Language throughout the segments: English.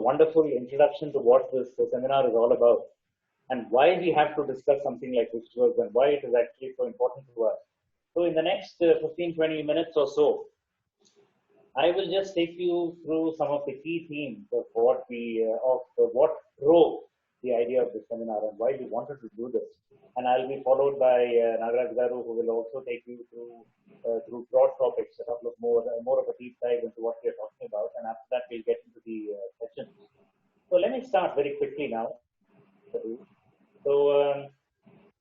wonderful introduction to what this seminar is all about and why we have to discuss something like rituals and why it is actually so important to us. So in the next 15-20 minutes or so, I will just take you through some of the key themes of what drove the idea of this seminar and why we wanted to do this. And I'll be followed by Nagaraj Garu, who will also take you through broad topics, a couple of more of a deep dive into what we are talking about. And after that, we'll get into the sessions. So let me start very quickly now. So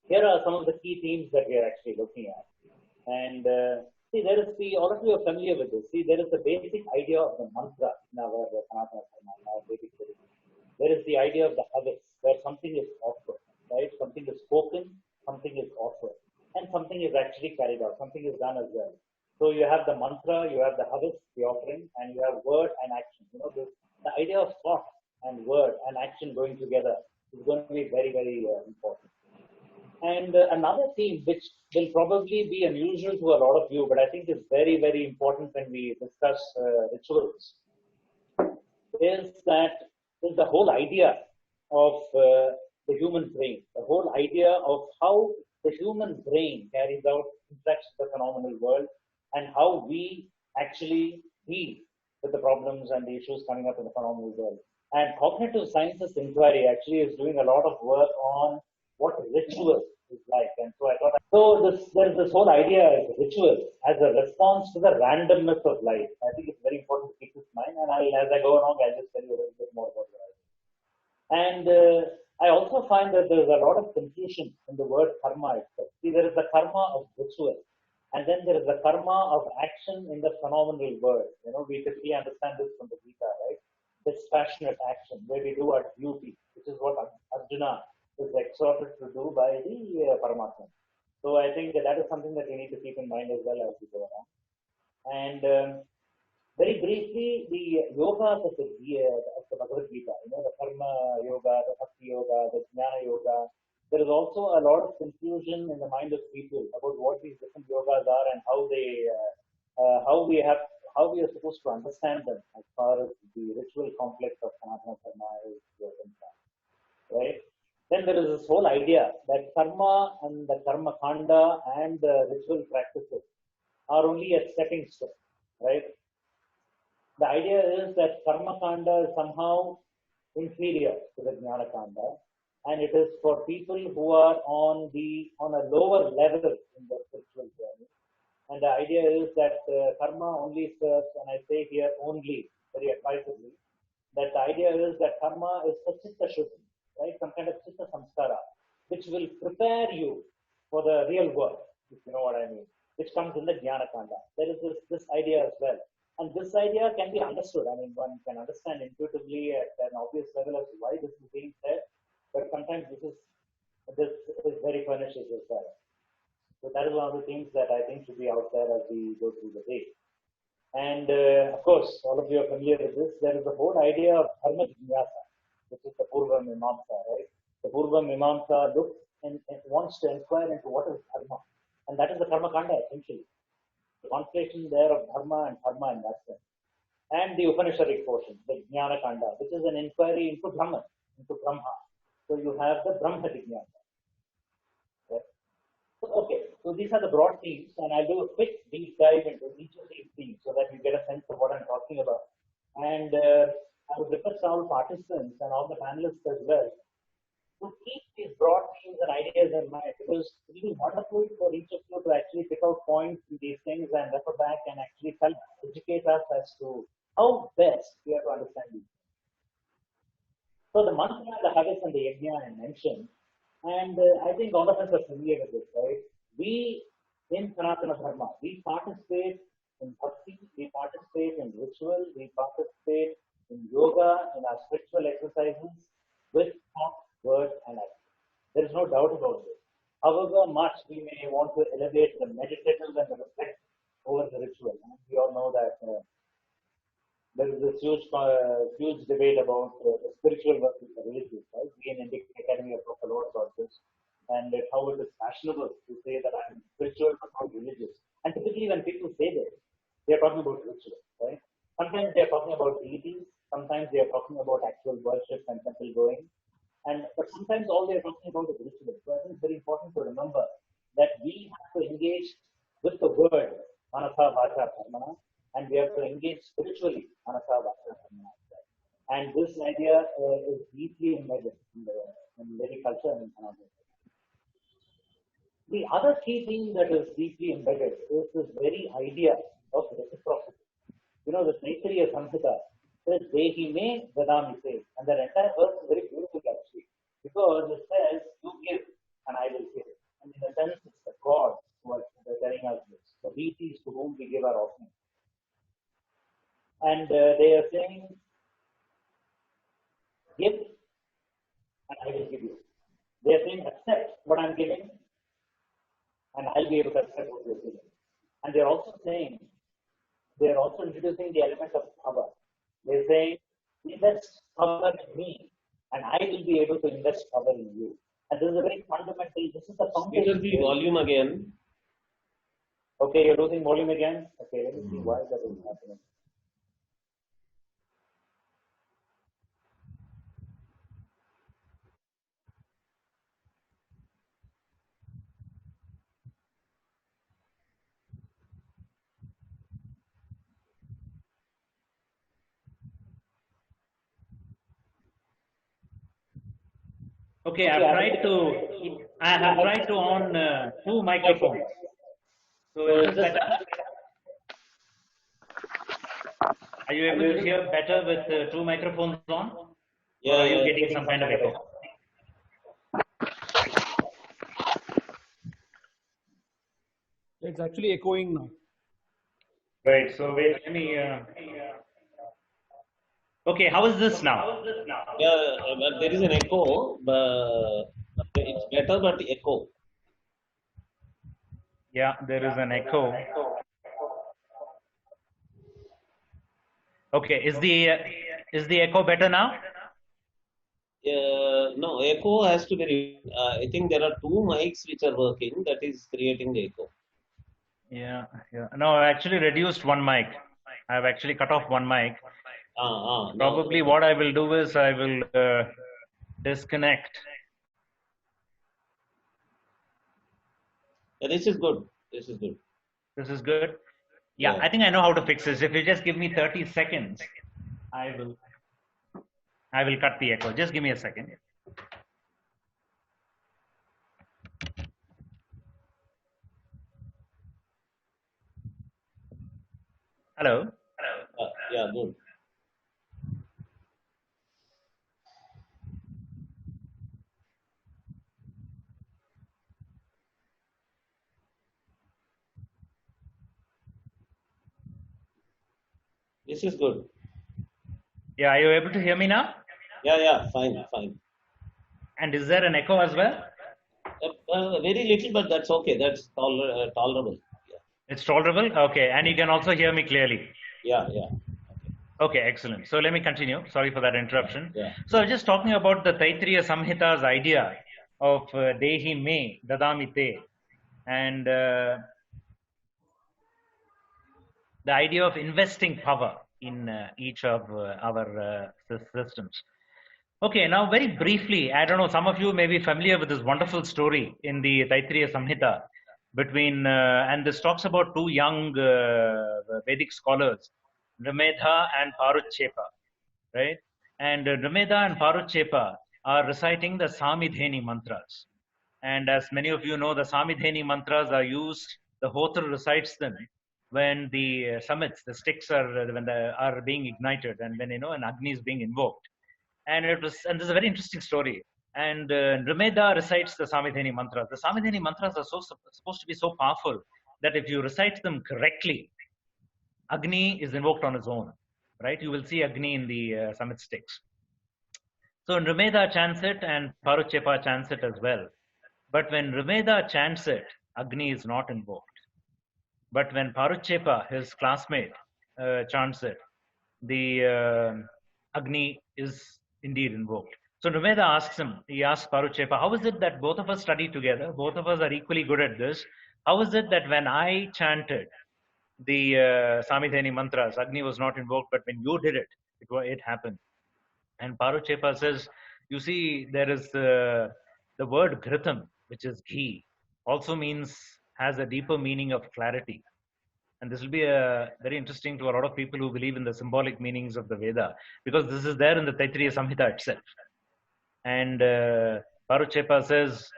here are some of the key themes that we are actually looking at. And see, there is all of you are familiar with this. See, there is the basic idea of the mantra in our Sanatana Dharma, in our Vedic tradition. There is the idea of the havis, where something is offered, right? Something is spoken, something is offered, and something is actually carried out. Something is done as well. So you have the mantra, you have the havis, the offering, and you have word and action. You know, the idea of thought and word and action going together is going to be very, very important. And another theme, which will probably be unusual to a lot of you, but I think is very, very important when we discuss rituals, is the whole idea of the human brain, the whole idea of how the human brain carries out, interacts with the phenomenal world, and how we actually deal with the problems and the issues coming up in the phenomenal world. And cognitive sciences inquiry actually is doing a lot of work on what ritual is like. And so I thought, there's this whole idea of ritual as a response to the randomness of life. I think it's very important to keep this in mind. And as I go along, I'll just tell you a little bit more about it. And I also find that there's a lot of confusion in the word karma itself. See, there is the karma of ritual, and then there is the karma of action in the phenomenal world. You know, we typically understand this from the Gita, right? Dispassionate action, where we do our duty, which is what Arjuna is exhorted to do by the Paramatma. So I think that is something that we need to keep in mind as well as we go along. And very briefly, the yogas of the Bhagavad Gita, you know, the Karma Yoga, the Bhakti Yoga, the Jnana Yoga. There is also a lot of confusion in the mind of people about what these different yogas are and how we are supposed to understand them as far as the ritual complex of Sanatana Dharma is concerned, right? Then there is this whole idea that karma and the karma kanda and the ritual practices are only a stepping stone, right? The idea is that karma kanda is somehow inferior to the Jnana kanda, and it is for people who are on a lower level in their spiritual journey. And the idea is that karma only serves, and I say here only, very advisedly, that the idea is that karma is for Chitta Shuddhi, right? Some kind of Chitta Samskara, which will prepare you for the real work, if you know what I mean, which comes in the Jnana Kanda. There is this idea as well. And this idea can be understood. I mean, one can understand intuitively at an obvious level as to why this is being said, but sometimes this is very pernicious as well. So that is one of the things that I think should be out there as we go through the day. And of course, all of you are familiar with this. There is the whole idea of Dharma Jignyasa, which is the Purva Mimamsa, right? The Purva Mimamsa looks and wants to inquire into what is Dharma. And that is the Karma Kanda, essentially. The conflation there of Dharma and Karma in that sense. And the Upanishadic portion, the Jnana Kanda, which is an inquiry into Brahman, into Brahma. So you have the Brahma Jignyasa. Right? Okay, so these are the broad themes, and I'll do a quick deep dive into each of these themes so that you get a sense of what I'm talking about. And I would request all participants and all the panelists as well to keep these broad themes and ideas in mind, because it will be wonderful for each of you to actually pick out points in these things and refer back and actually help educate us as to how best we have to understand these. So the mantra, the havis, and the yagnya I mentioned. And I think all of us are familiar with this, right? We, in Sanatana Dharma, we participate in Bhakti, we participate in ritual, we participate in yoga, in our spiritual exercises, with thought, word, and action. There is no doubt about this. However much we may want to elevate the meditative and the reflective over the ritual. And we all know that there is this huge debate about the spiritual versus the religious, right? We in Indian Academy have talked a lot about this, and how it is fashionable to say that I'm spiritual but not religious. And typically when people say this, they are talking about ritual, right? Sometimes they are talking about deities, sometimes they are talking about worship and temple going. But sometimes all they are talking about is ritual. So I think it's very important to remember that we have to engage with the word, manasa vacha karmana, and we have to engage spiritually, manasa vacha karmana. And this idea is deeply embedded in Vedic culture and in Sanatana. The other key thing that is deeply embedded is this very idea of reciprocity. You know, the Taittiriya Samhita says, Dehi me dadami te. And that entire verse is very beautiful actually. Because it says, you give and I will give. And in a sense, it's the gods who are telling us this. The deities to whom we give our offering. And they are saying, give and I will give you. They are saying, accept what I'm giving and I'll be able to accept what you're giving. And they're also saying, they are also introducing the element of power. They're saying, invest power in me, and I will be able to invest power in you. And this is a very fundamental, this is the foundation. Speak the volume again. Okay, you're losing volume again? Okay, let me see why that is happening. Okay, I have tried to on two microphones. So is this better? Are you able to hear better with two microphones on? Yeah, or are you getting some kind of echo? It's actually echoing now. Right, so wait, let me. Okay, how is this now? Yeah, but there is an echo. But it's better, but echo. Yeah, there is an echo. Okay, is the echo better now? No, echo has to be. I think there are two mics which are working. That is creating the echo. Yeah. No, I actually reduced one mic. I've actually cut off one mic. Probably what I will do is I will disconnect. Yeah, this is good. This is good. This is good. Yeah, I think I know how to fix this. If you just give me 30 seconds, I will cut the echo. Just give me a second. Hello. Yeah, good. This is good. Yeah, are you able to hear me now? Yeah, fine. And is there an echo as well? Very little, but that's okay. That's tolerable. Yeah. It's tolerable? Okay, and you can also hear me clearly? Yeah. Okay, excellent. So let me continue. Sorry for that interruption. Yeah. So I was just talking about the Taittiriya Samhita's idea of Dehi me dadami te, and the idea of investing power in each of our systems. Okay, now very briefly, I don't know, some of you may be familiar with this wonderful story in the Taittiriya Samhita between, and this talks about two young Vedic scholars, Ramedha and Paruchepa, right? And Ramedha and Paruchepa are reciting the Samidheni mantras. And as many of you know, the Samidheni mantras are used, the Hotra recites them when the summits, the sticks are being ignited and when, an Agni is being invoked. And this is a very interesting story. And Rameda recites the Samidheni mantras. The Samidheni mantras are supposed to be so powerful that if you recite them correctly, Agni is invoked on its own, right? You will see Agni in the summit sticks. So Rameda chants it and Paruchepa chants it as well. But when Rameda chants it, Agni is not invoked. But when Paruchepa, his classmate, chants it, the Agni is indeed invoked. So Rameda asks Paruchepa, how is it that both of us study together? Both of us are equally good at this. How is it that when I chanted the Samidheni mantras, Agni was not invoked, but when you did it, it happened? And Paruchepa says, you see, there is the word ghritam, which is ghee, also has a deeper meaning of clarity. And this will be very interesting to a lot of people who believe in the symbolic meanings of the Veda, because this is there in the Taittiriya Samhita itself. And Paruchepa says,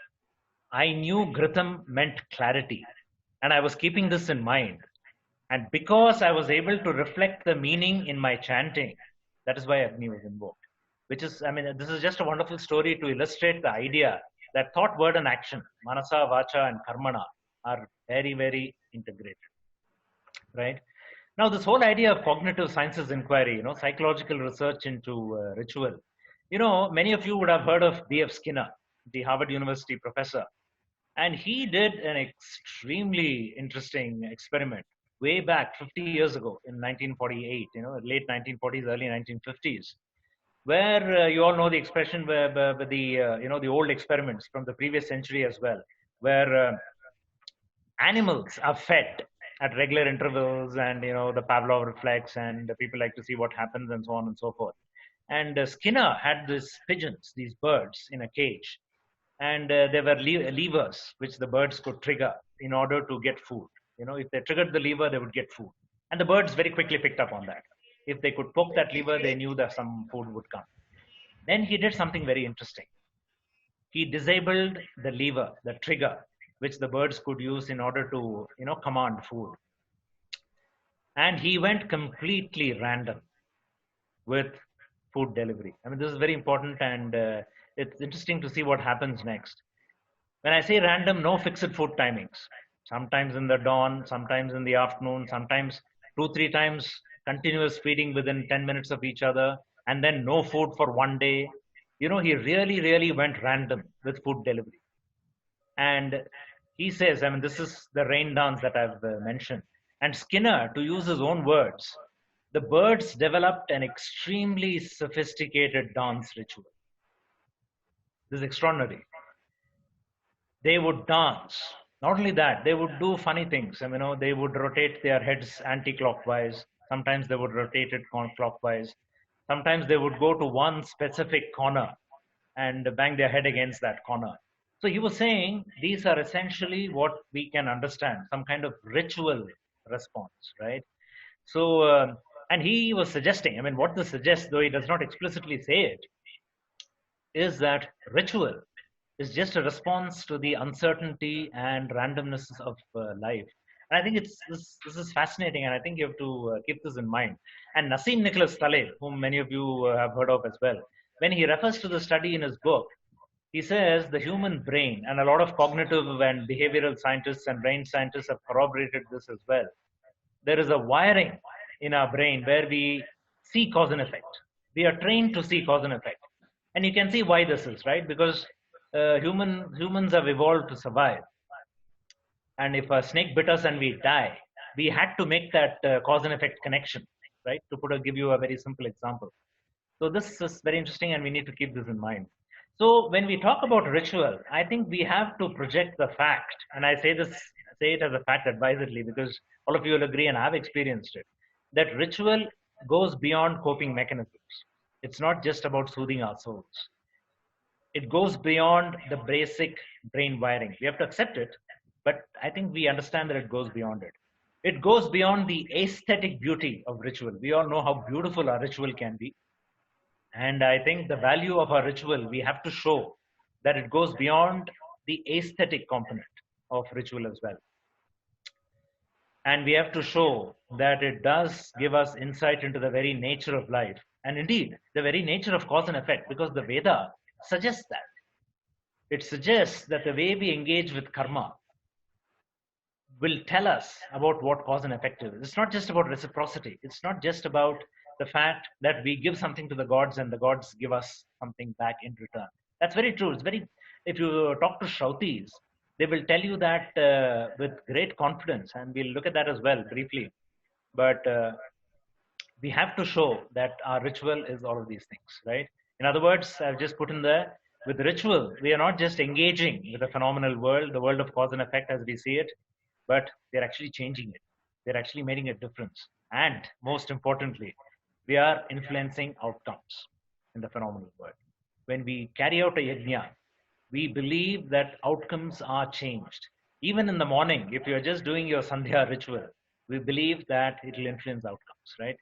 I knew ghritam meant clarity, and I was keeping this in mind. And because I was able to reflect the meaning in my chanting, that is why Agni was invoked. Which is, I mean, this is just a wonderful story to illustrate the idea that thought, word, and action, manasa, vacha, and karmana, are very, very integrated. Right? Now, this whole idea of cognitive sciences inquiry, psychological research into ritual. Many of you would have heard of B.F. Skinner, the Harvard University professor. And he did an extremely interesting experiment way back 50 years ago in 1948, late 1940s, early 1950s, where you all know the expression where the old experiments from the previous century as well, where animals are fed at regular intervals, and the Pavlov reflex, and people like to see what happens, and so on and so forth. And Skinner had these pigeons, these birds, in a cage, and there were levers which the birds could trigger in order to get food. If they triggered the lever, they would get food, and the birds very quickly picked up on that. If they could poke that lever, they knew that some food would come. Then he did something very interesting. He disabled the lever, the trigger, which the birds could use in order to, command food. And he went completely random with food delivery. I mean, this is very important, and it's interesting to see what happens next. When I say random, no fixed food timings. Sometimes in the dawn, sometimes in the afternoon, sometimes 2-3 times continuous feeding within 10 minutes of each other, and then no food for one day. He really, really went random with food delivery. And he says, I mean, this is the rain dance that I've mentioned. And Skinner, to use his own words, the birds developed an extremely sophisticated dance ritual. This is extraordinary. They would dance. Not only that, they would do funny things. I mean, they would rotate their heads anti-clockwise. Sometimes they would rotate it clockwise. Sometimes they would go to one specific corner and bang their head against that corner. So he was saying these are essentially what we can understand, some kind of ritual response, right? So, and he was suggesting, I mean, what this suggests, though he does not explicitly say it, is that ritual is just a response to the uncertainty and randomness of life. And I think this is fascinating, and I think you have to keep this in mind. And Nassim Nicholas Taleb, whom many of you have heard of as well, when he refers to the study in his book, he says the human brain, and a lot of cognitive and behavioral scientists and brain scientists have corroborated this as well. There is a wiring in our brain where we see cause and effect. We are trained to see cause and effect. And you can see why this is, right? Because humans have evolved to survive. And if a snake bit us and we die, we had to make that cause and effect connection, right? To give you a very simple example. So this is very interesting, and we need to keep this in mind. So when we talk about ritual, I think we have to project the fact, and I say it as a fact advisedly because all of you will agree, and I've experienced it, that ritual goes beyond coping mechanisms. It's not just about soothing our souls. It goes beyond the basic brain wiring. We have to accept it, but I think we understand that it goes beyond it. It goes beyond the aesthetic beauty of ritual. We all know how beautiful our ritual can be. And I think the value of our ritual, we have to show that it goes beyond the aesthetic component of ritual as well. And we have to show that it does give us insight into the very nature of life. And indeed, the very nature of cause and effect, because the Veda suggests that. It suggests that the way we engage with karma will tell us about what cause and effect is. It's not just about reciprocity. It's not just about the fact that we give something to the gods and the gods give us something back in return. That's very true. If you talk to Shrautis, they will tell you that with great confidence, and we'll look at that as well briefly. But we have to show that our ritual is all of these things, right? In other words, I've just put in there, with ritual, we are not just engaging with the phenomenal world, the world of cause and effect as we see it, but they're actually changing it. They're actually making a difference. And most importantly, we are influencing outcomes. in the phenomenal world. When we carry out a yagnya, we believe that outcomes are changed. Even in the morning, if you're just doing your sandhya ritual, we believe that it will influence outcomes, right?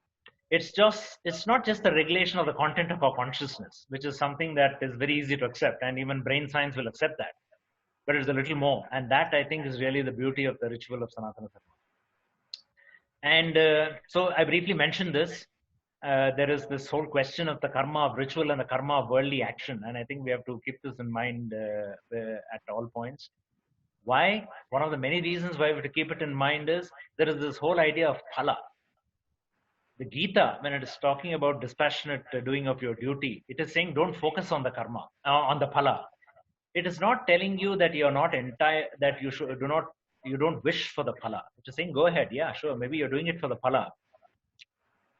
It's not just the regulation of the content of our consciousness, which is something that is very easy to accept, and even brain science will accept that. But it's a little more, and that I think is really the beauty of the ritual of Sanatana Dharma. And so I briefly mentioned this. There is this whole question of the karma of ritual and the karma of worldly action, and I think we have to keep this in mind at all points. Why? One of the many reasons why we have to keep it in mind is there is this whole idea of phala. The Gita, when it is talking about dispassionate doing of your duty, it is saying don't focus on the karma, on the phala. It is not telling you that you are not entire, that you don't wish for the phala. It is saying go ahead, yeah, sure, maybe you're doing it for the phala,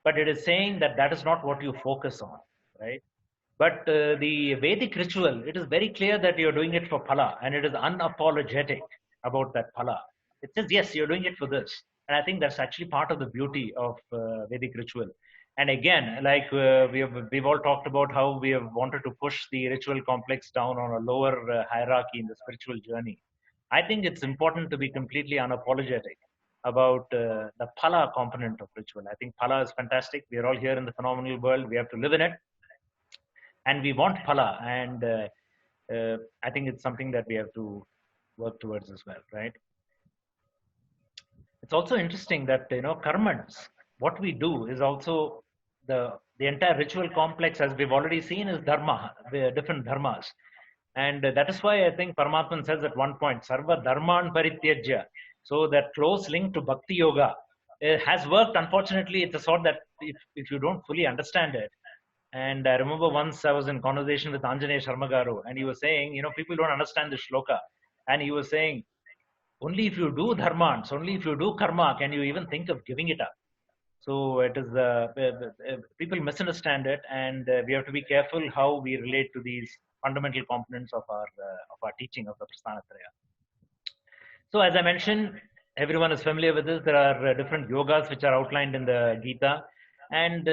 but it is saying that that is not what you focus on, right? But the Vedic ritual, it is very clear that you're doing it for phala, and it is unapologetic about that phala. It says, yes, you're doing it for this. And I think that's actually part of the beauty of Vedic ritual. And again, like we've all talked about how we have wanted to push the ritual complex down on a lower hierarchy in the spiritual journey. I think it's important to be completely unapologetic about the phala component of ritual. I think phala is fantastic. We are all here in the phenomenal world. We have to live in it. And we want phala. And I think it's something that we have to work towards as well, right? It's also interesting that, karmas, what we do is also the entire ritual complex, as we've already seen, is dharma, the different dharmas. And that is why I think Paramatman says at one point, Sarva Dharman Parityajya. So that close link to Bhakti Yoga has worked. Unfortunately, it's a sort that if you don't fully understand it. And I remember once I was in conversation with Anjaneya Sharmagaru, and he was saying, people don't understand the shloka. And he was saying, only if you do dharmans, only if you do karma, can you even think of giving it up. So it is people misunderstand it, and we have to be careful how we relate to these fundamental components of our teaching of the Prasthanatraya. So as I mentioned, everyone is familiar with this. There are different yogas which are outlined in the Gita, and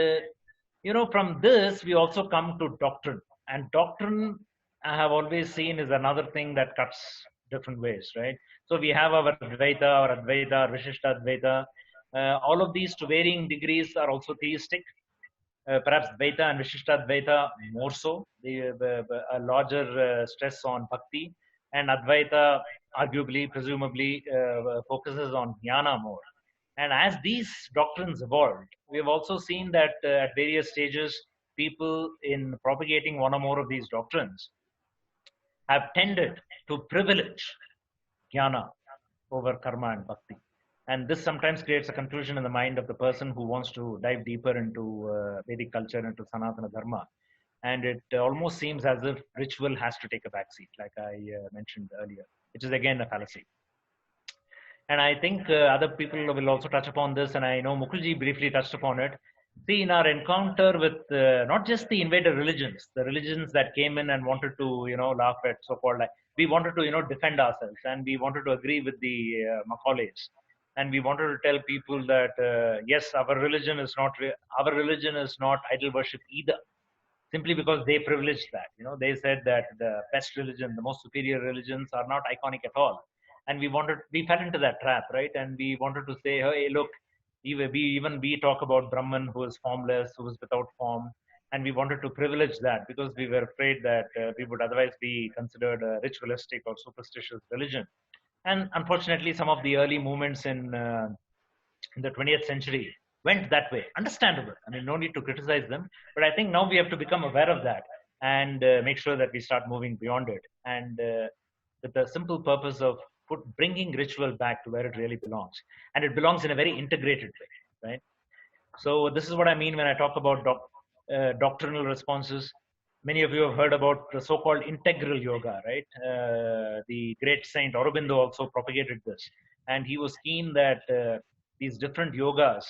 from this we also come to doctrine. And doctrine, I have always seen, is another thing that cuts different ways, right? So we have our Dvaita, our Advaita, our Vishishta Advaita. All of these to varying degrees are also theistic. Perhaps Dvaita and Vishishta Advaita more so. A larger stress on Bhakti. And Advaita, arguably, presumably, focuses on Jnana more. And as these doctrines evolved, we have also seen that at various stages, people in propagating one or more of these doctrines have tended to privilege Jnana over karma and bhakti. And this sometimes creates a confusion in the mind of the person who wants to dive deeper into Vedic culture, into Sanatana Dharma. And it almost seems as if ritual has to take a backseat, like I mentioned earlier, which is again a fallacy. And I think other people will also touch upon this, and I know Mukulji briefly touched upon it. See, in our encounter with not just the invader religions, the religions that came in and wanted to, laugh at so-called, like, we wanted to, defend ourselves, and we wanted to agree with the Macaulays, and we wanted to tell people that yes, our religion is not idol worship either, simply because they privileged that. They said that the best religion, the most superior religions are not iconic at all. And we fell into that trap, right? And we wanted to say, hey, look, we talk about Brahman, who is formless, who is without form. And we wanted to privilege that because we were afraid that we would otherwise be considered a ritualistic or superstitious religion. And unfortunately, some of the early movements in the 20th century went that way. Understandable. I mean, no need to criticize them. But I think now we have to become aware of that and make sure that we start moving beyond it. And with the simple purpose of bringing ritual back to where it really belongs. And it belongs in a very integrated way, right? So this is what I mean when I talk about doctrinal responses. Many of you have heard about the so-called integral yoga, right? The great Saint Aurobindo also propagated this. And he was keen that these different yogas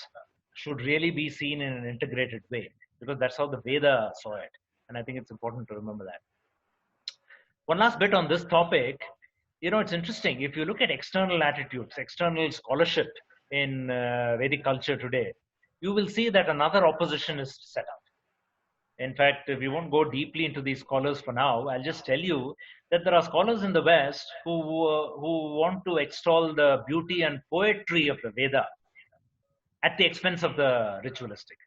should really be seen in an integrated way, because that's how the Veda saw it. And I think it's important to remember that. One last bit on this topic. It's interesting. If you look at external attitudes, external scholarship in Vedic culture today, you will see that another opposition is set up. In fact, we won't go deeply into these scholars for now. I'll just tell you that there are scholars in the West who want to extol the beauty and poetry of the Veda at the expense of the ritualistic.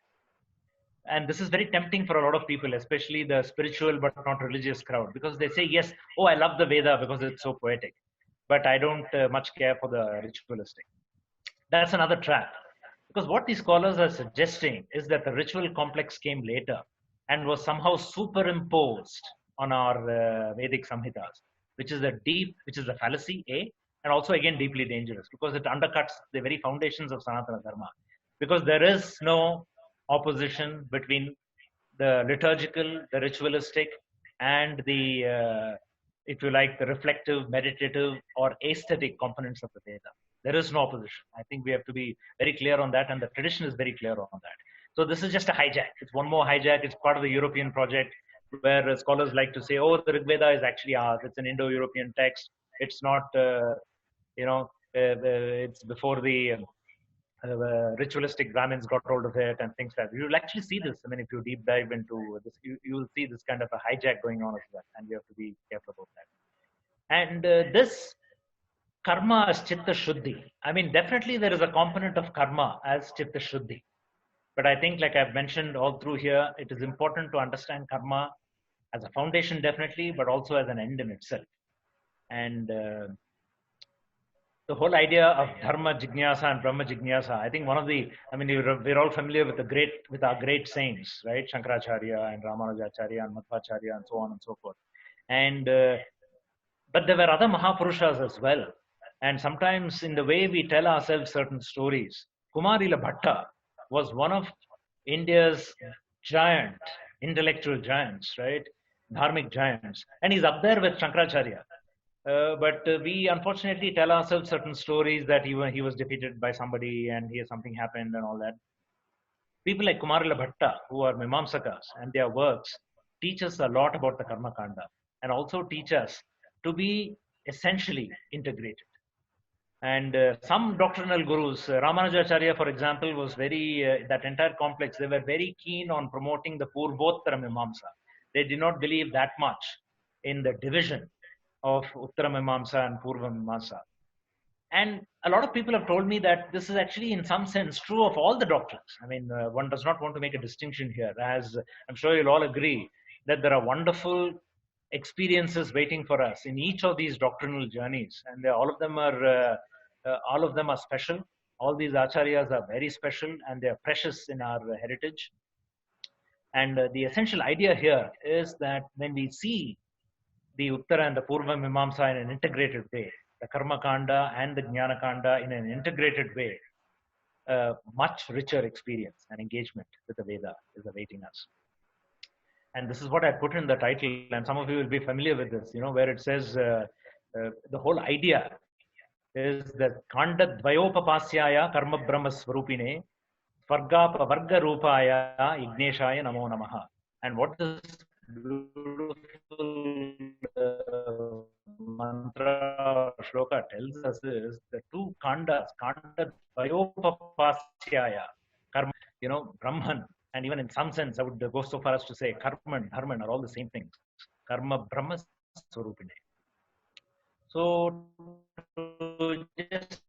And this is very tempting for a lot of people, especially the spiritual but not religious crowd, because they say, yes, oh, I love the Veda because it's so poetic, but I don't much care for the ritualistic. That's another trap. Because what these scholars are suggesting is that the ritual complex came later and was somehow superimposed on our Vedic Samhitas, which is a fallacy, A, and also again deeply dangerous because it undercuts the very foundations of Sanatana Dharma. Because there is no opposition between the liturgical, the ritualistic, and the, if you like, the reflective, meditative, or aesthetic components of the Veda. There is no opposition. I think we have to be very clear on that, and the tradition is very clear on that. So this is just a hijack. It's one more hijack. It's part of the European project where scholars like to say, oh, the Rig Veda is actually ours. It's an Indo-European text. It's not, it's before the ritualistic Brahmins got hold of it and things like that. You'll actually see this. I mean, if you deep dive into this, you will see this kind of a hijack going on as well, and you have to be careful about that. And this karma as Chitta Shuddhi. I mean, definitely there is a component of karma as Chitta Shuddhi. But I think, like I've mentioned all through here, it is important to understand karma as a foundation, definitely, but also as an end in itself. And the whole idea of Dharma Jignyasa and Brahma Jignyasa, I think we're all familiar with our great saints, right? Shankaracharya and Ramanujacharya and Madhvacharya and so on and so forth. And but there were other Mahapurushas as well. And sometimes in the way we tell ourselves certain stories, Kumarila Bhatta was one of India's giant intellectual giants, right? Dharmic giants. And he's up there with Shankaracharya. But we unfortunately tell ourselves certain stories that he was defeated by somebody and something happened and all that. People like Kumarila Bhatta, who are Mimamsakas, and their works teach us a lot about the Karma Kanda and also teach us to be essentially integrated. And some doctrinal gurus, Ramanujacharya, for example, was that entire complex, they were very keen on promoting the Purvottara Mimamsa. They did not believe that much in the division of Uttara Mimamsa and Purva Mimamsa. And a lot of people have told me that this is actually in some sense true of all the doctrines. I mean, one does not want to make a distinction here, as I'm sure you'll all agree that there are wonderful experiences waiting for us in each of these doctrinal journeys, and all of them are special. All these acharyas are very special, and they are precious in our heritage. And the essential idea here is that when we see the Uttara and the Purva Mimamsa in an integrated way, the Karma Kanda and the Jnana Kanda in an integrated way, much richer experience and engagement with the Veda is awaiting us. And this is what I put in the title, and some of you will be familiar with this, where it says the whole idea is that Kanda Dvayopapasyaya Karma Brahma Swarupine Svarga Varga Rupaya Igneshaya Namo Namaha. And what this beautiful mantra shloka tells us is the two Kandas, Kanda Dvayopapasyaya, Karma, Brahman. And even in some sense, I would go so far as to say Karma and Dharma are all the same things. Karma Brahma Swarupine. So, to just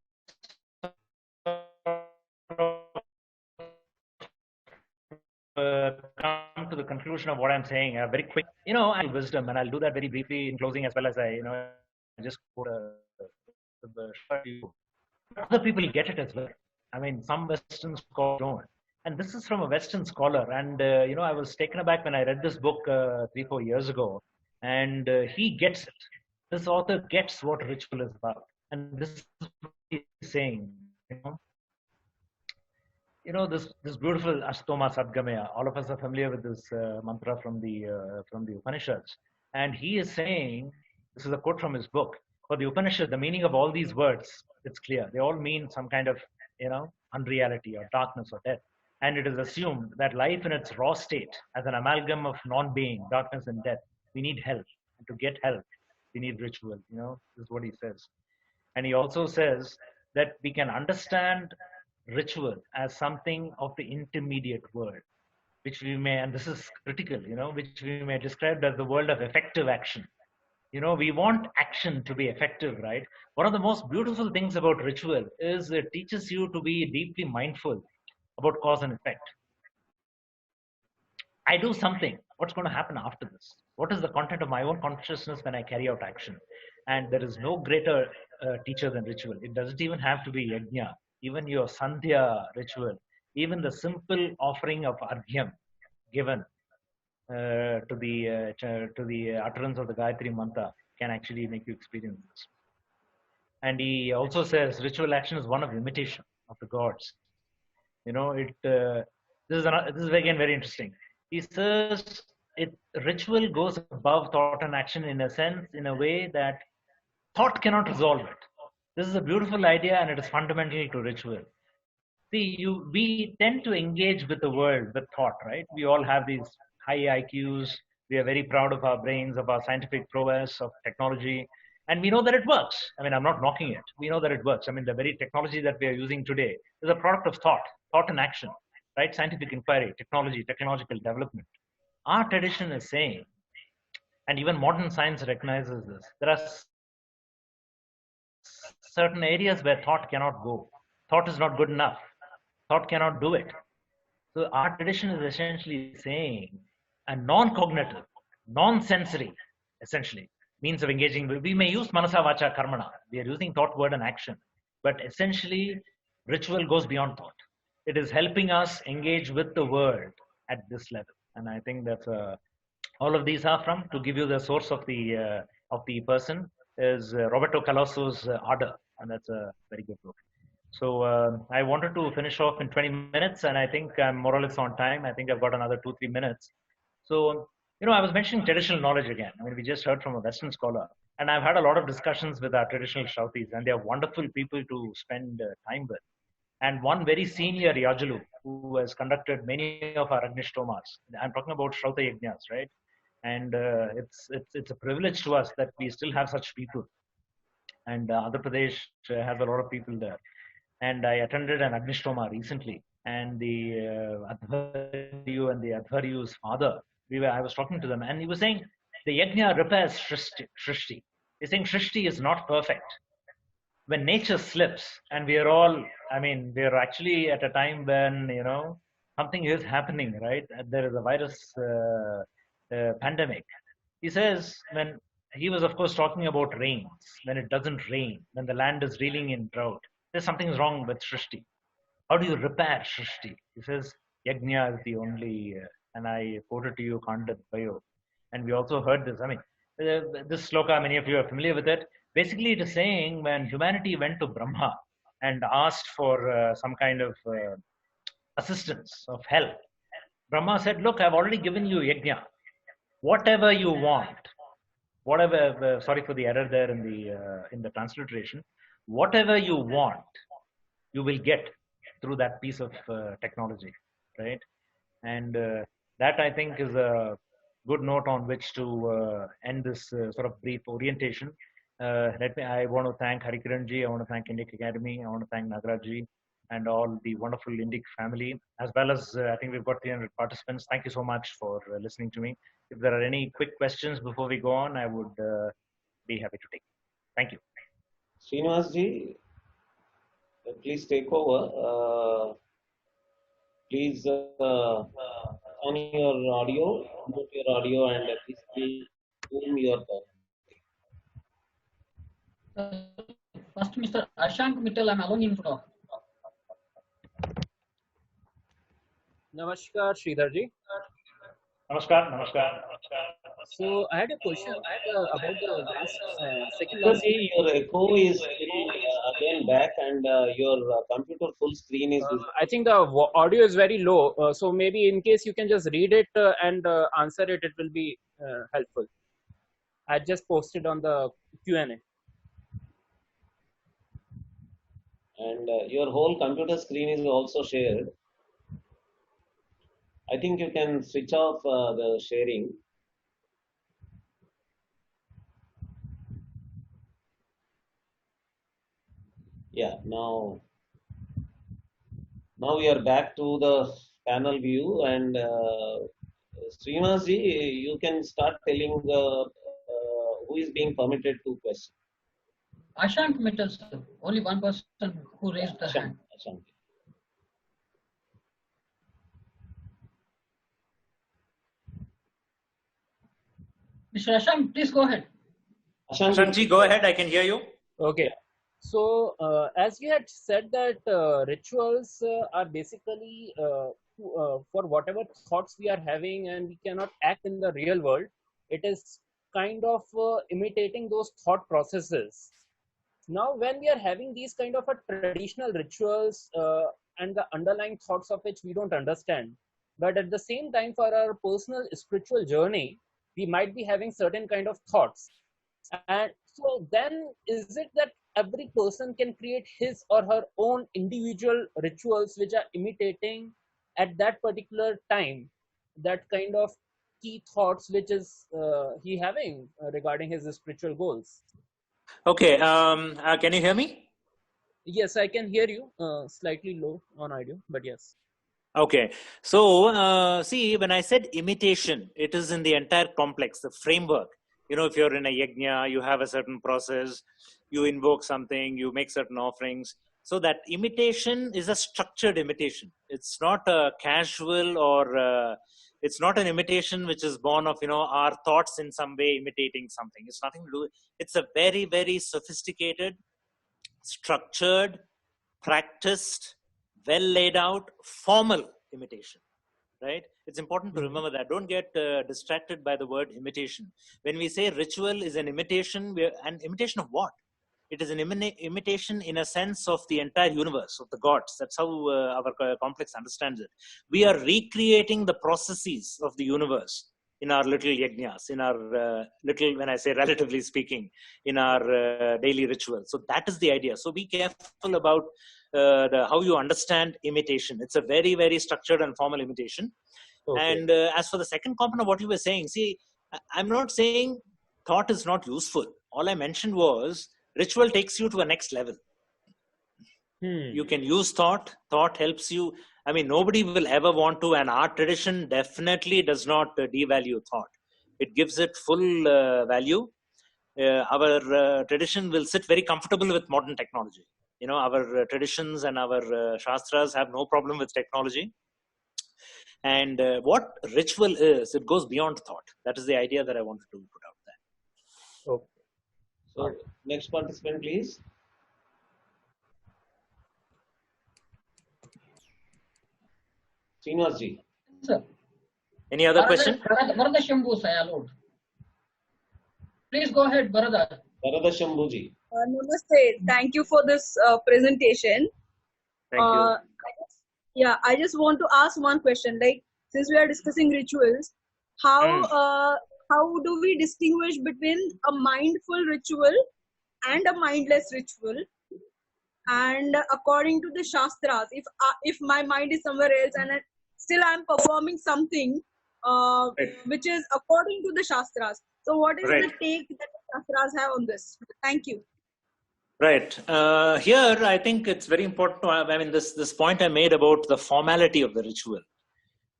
come to the conclusion of what I'm saying, very quick, wisdom, and I'll do that very briefly in closing as well as I just quote other people get it as well. I mean, some Western scholars don't. And this is from a Western scholar. And, I was taken aback when I read this book 3-4 years ago. And he gets it. This author gets what ritual is about. And this is what he's saying. This beautiful Ashtoma Sadgamaya. All of us are familiar with this mantra from the Upanishads. And he is saying, this is a quote from his book, for the Upanishad, the meaning of all these words, it's clear. They all mean some kind of, unreality or darkness or death. And it is assumed that life in its raw state, as an amalgam of non-being, darkness and death, we need help. And to get help, we need ritual. This is what he says. And he also says that we can understand ritual as something of the intermediate world. which we may, and this is critical, which we may describe as the world of effective action. We want action to be effective, right? One of the most beautiful things about ritual is it teaches you to be deeply mindful about cause and effect. I do something. What's going to happen after this? What is the content of my own consciousness when I carry out action? And there is no greater teacher than ritual. It doesn't even have to be yagnya. Even your sandhya ritual, even the simple offering of arghyam given to the utterance of the Gayatri mantra can actually make you experience this. And he also says ritual action is one of imitation of the gods. This is again very interesting. He says ritual goes above thought and action in a sense, in a way that thought cannot resolve it. This is a beautiful idea, and it is fundamental to ritual. See, we tend to engage with the world with thought, right? We all have these high IQs. We are very proud of our brains, of our scientific prowess, of technology, and we know that it works. I mean, I'm not knocking it. We know that it works. I mean, the very technology that we are using today is a product of thought and action, right? Scientific inquiry, technology, technological development. Our tradition is saying, and even modern science recognizes this, there are certain areas where thought cannot go. Thought is not good enough. Thought cannot do it. So our tradition is essentially saying a non-cognitive, non-sensory, essentially, means of engaging. We may use manasa vacha karmana. We are using thought, word, and action. But essentially, ritual goes beyond thought. It is helping us engage with the world at this level. And I think that's all of these are from, to give you the source of the person, is Roberto Calosso's Ardor. And that's a very good book. So I wanted to finish off in 20 minutes, and I think I'm more or less on time. I think I've got another 2-3 minutes. So, I was mentioning traditional knowledge again. I mean, we just heard from a Western scholar, and I've had a lot of discussions with our traditional Shautis, and they are wonderful people to spend time with. And one very senior Yajalu, who has conducted many of our Agnishtomas. I'm talking about Shrauta Yagnyas, right? And it's a privilege to us that we still have such people. And Andhra Pradesh has a lot of people there. And I attended an Agnishtoma recently, and the Adharyu and the Adharyu's father, I was talking to them, and he was saying the yagnya repairs Shrishti. He's saying Shrishti is not perfect. When nature slips, and we're actually at a time when, something is happening, right? There is a virus pandemic. He says, when he was, of course, talking about rains, when it doesn't rain, when the land is reeling in drought, there's something wrong with Shrishti. How do you repair Shrishti? He says, Yagnya is the only, and I quoted to you Kanda Bayo. And we also heard this. I mean, this sloka, many of you are familiar with it. Basically, it is saying when humanity went to Brahma and asked for some kind of assistance, of help, Brahma said, look, I've already given you Yagnya. Whatever you want, sorry for the error there in the transliteration, whatever you want, you will get through that piece of technology, right? And that, I think, is a good note on which to end this sort of brief orientation. I want to thank Harikiranji, I want to thank Indic Academy, I want to thank Nagarajji, and all the wonderful Indic family, as well as I think we've got 300 participants. Thank you so much for listening to me. If there are any quick questions before we go on, I would be happy to take. Thank you. Srinivasji, please take over. Please on your audio, mute your audio, and please zoom your First, Mr. Ashank Mittal, I'm allowing him to talk. Namaskar, Sridharji. Namaskar. So I had a question about the second last. See, your echo is again back, and your computer full screen is. I think the audio is very low, so maybe in case you can just read it and answer it, it will be helpful. I just posted on the Q&A. And your whole computer screen is also shared. I think you can switch off the sharing. Yeah, now we are back to the panel view, and Srinivasji, you can start telling who is being permitted to question. Ashank Mittal, sir. Only one person who raised the hand. Ashank. Mr. Ashank, please go ahead. Ashanji, go ahead. I can hear you. Okay. So, as you had said that rituals are basically for whatever thoughts we are having and we cannot act in the real world, it is kind of imitating those thought processes. Now, when we are having these kind of a traditional rituals and the underlying thoughts of which we don't understand, but at the same time for our personal spiritual journey, we might be having certain kind of thoughts. And so then is it that every person can create his or her own individual rituals which are imitating at that particular time that kind of key thoughts which is he having regarding his spiritual goals? Okay. Can you hear me? Yes, I can hear you. Slightly low on audio, but yes. Okay. So, see, when I said imitation, it is in the entire complex, the framework. You know, if you're in a yagnya, you have a certain process, you invoke something, you make certain offerings. So that imitation is a structured imitation. It's not a casual or it's not an imitation which is born of, our thoughts in some way imitating something. It's nothing to do. It's a very, very sophisticated, structured, practiced, well laid out, formal imitation. Right? It's important to remember that. Don't get distracted by the word imitation. When we say ritual is an imitation, an imitation of what? It is an imitation in a sense of the entire universe, of the gods. That's how our complex understands it. We are recreating the processes of the universe in our little yagnyas, in our little, when I say relatively speaking, in our daily rituals. So that is the idea. So be careful about how you understand imitation. It's a very, very structured and formal imitation. Okay. And as for the second component of what you were saying, see, I'm not saying thought is not useful. All I mentioned was ritual takes you to a next level. You can use thought. Thought helps you. I mean, nobody will ever want to, and our tradition definitely does not devalue thought. It gives it full value. Our tradition will sit very comfortable with modern technology. Our traditions and our shastras have no problem with technology. And what ritual is, it goes beyond thought. That is the idea that I wanted to put out there. Okay. So, next participant, please. Srinivasji. Sir. Any other question? Varada Shambhu Sayalod. Please go ahead, Varada. Varada Shambhuji. Namaste. Thank you for this presentation. Thank you. I just want to ask one question. Like, since we are discussing rituals, how do we distinguish between a mindful ritual and a mindless ritual? And according to the shastras, if my mind is somewhere else and still I'm performing something which is according to the shastras, so what is the take that the shastras have on this? Thank you. Right. Here, I think it's very important to have, this point I made about the formality of the ritual.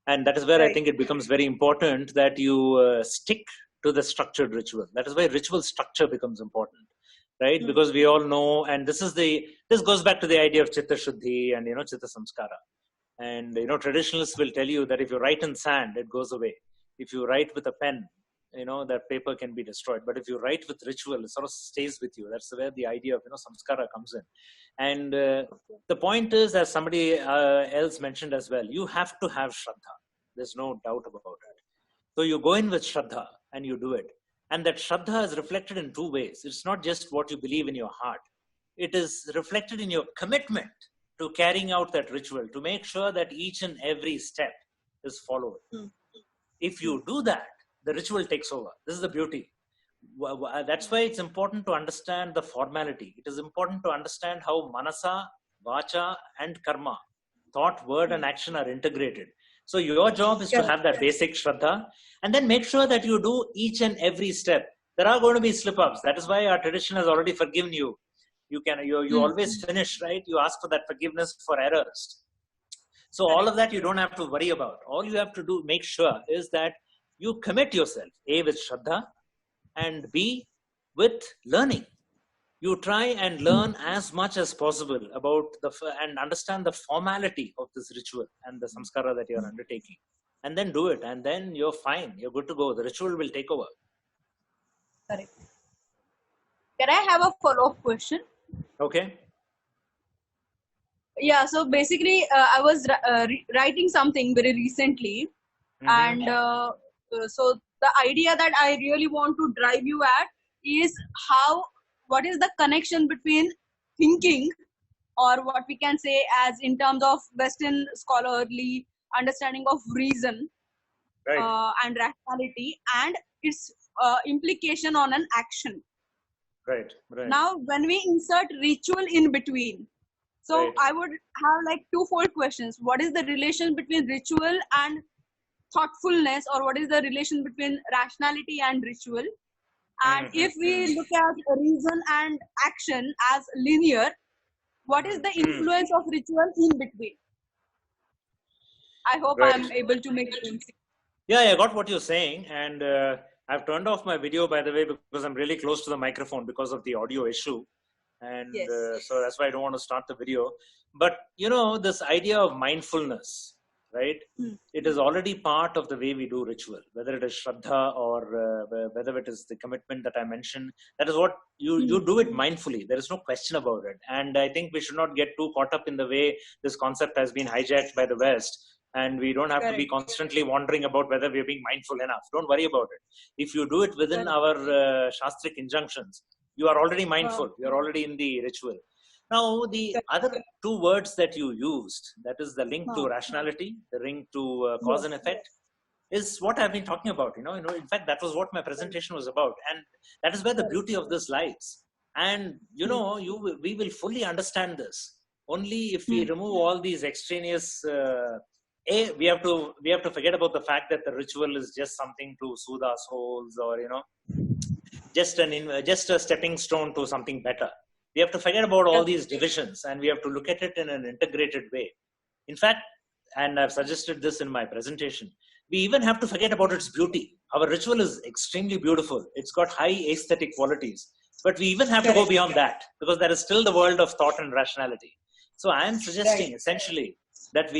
And that is where I think it becomes very important that you stick to the structured ritual. That is why ritual structure becomes important, right? Because we all know, and this goes back to the idea of Chitta Shuddhi and, Chitta Samskara. And, traditionalists will tell you that if you write in sand, it goes away. If you write with a pen, that paper can be destroyed. But if you write with ritual, it sort of stays with you. That's where the idea of, samskara comes in. And the point is, as somebody else mentioned as well, you have to have Shraddha. There's no doubt about it. So you go in with Shraddha and you do it. And that Shraddha is reflected in two ways. It's not just what you believe in your heart. It is reflected in your commitment to carrying out that ritual, to make sure that each and every step is followed. If you do that, the ritual takes over. This is the beauty. That's why it's important to understand the formality. It is important to understand how manasa, vacha, and karma, thought, word, and action are integrated. So your job is to have that basic shraddha, and then make sure that you do each and every step. There are going to be slip-ups. That is why our tradition has already forgiven you. You always finish, right? You ask for that forgiveness for errors. So all of that you don't have to worry about. All you have to do, make sure, is that you commit yourself, A, with Shraddha, and B, with learning. You try and learn as much as possible about and understand the formality of this ritual and the samskara that you're undertaking. And then do it. And then you're fine. You're good to go. The ritual will take over. Correct. Can I have a follow-up question? Okay. Yeah, so basically, I was writing something very recently, and so the idea that I really want to drive you at is what is the connection between thinking, or what we can say as in terms of Western scholarly understanding of reason, right, and rationality, and its implication on an action. Right. Now, when we insert ritual in between, so right. I would have like twofold questions. What is the relation between ritual and thoughtfulness, or what is the relation between rationality and ritual? And if we look at reason and action as linear, what is the influence of ritual in between? I hope Right. I'm able to make sense. Yeah, I got what you're saying. And I've turned off my video, by the way, because I'm really close to the microphone because of the audio issue. And Yes. So that's why I don't want to start the video. But, this idea of mindfulness, right? It is already part of the way we do ritual, whether it is Shraddha or whether it is the commitment that I mentioned. That is what you do it mindfully. There is no question about it. And I think we should not get too caught up in the way this concept has been hijacked by the West. And we don't have to be constantly wondering about whether we're being mindful enough. Don't worry about it. If you do it within our Shastric injunctions, you are already mindful. You're already in the ritual. Now, the other two words that you used, that is the link to rationality, the link to cause and effect, is what I've been talking about. In fact, that was what my presentation was about. And that is where the beauty of this lies. And, we will fully understand this only if we remove all these extraneous we have to forget about the fact that the ritual is just something to soothe our souls, or just a stepping stone to something better. We have to forget about all these divisions, and we have to look at it in an integrated way. In fact, and I've suggested this in my presentation, we even have to forget about its beauty. Our ritual is extremely beautiful. It's got high aesthetic qualities, but we even have to go beyond that, because there is still the world of thought and rationality. So I am suggesting essentially that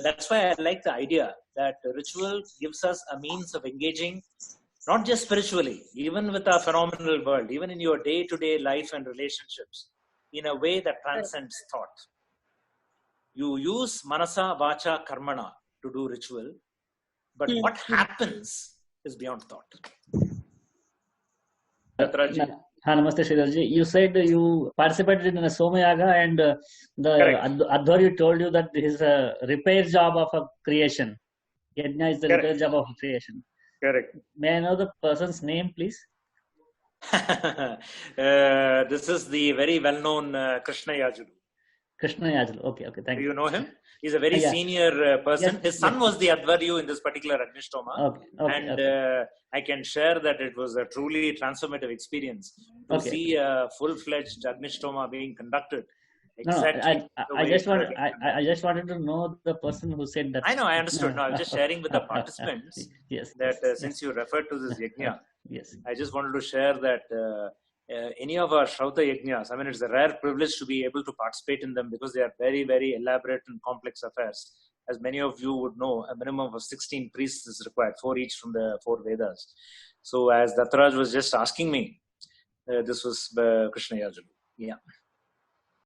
that's why I like the idea that the ritual gives us a means of engaging, not just spiritually, even with our phenomenal world, even in your day-to-day life and relationships, in a way that transcends thought. You use manasa, vacha, karmana to do ritual, but what happens is beyond thought. Namaste, Sridharji. You said you participated in a Somayaga, and the Adhwari told you that this is a repair job of a creation. Yagnya is the repair job of a creation. Correct. May I know the person's name, please? This is the very well-known Krishna Yajulu. Krishna Yajulu. Okay, thank you. Do you know him? He's a very senior person. Yes, his son was the Advaryu in this particular Agnishtoma. Okay. I can share that it was a truly transformative experience to see a full-fledged Agnishtoma being conducted. Exactly. No, I just wanted to know the person who said that. I know, I understood. No, I was just sharing with the participants that since you referred to this yagnya, I just wanted to share that any of our Shrauta yagnyas, I mean, it's a rare privilege to be able to participate in them, because they are very, very elaborate and complex affairs. As many of you would know, a minimum of 16 priests is required, 4 each from the 4 Vedas. So as Dattaraj was just asking me, this was Krishna Yajulu. Yeah.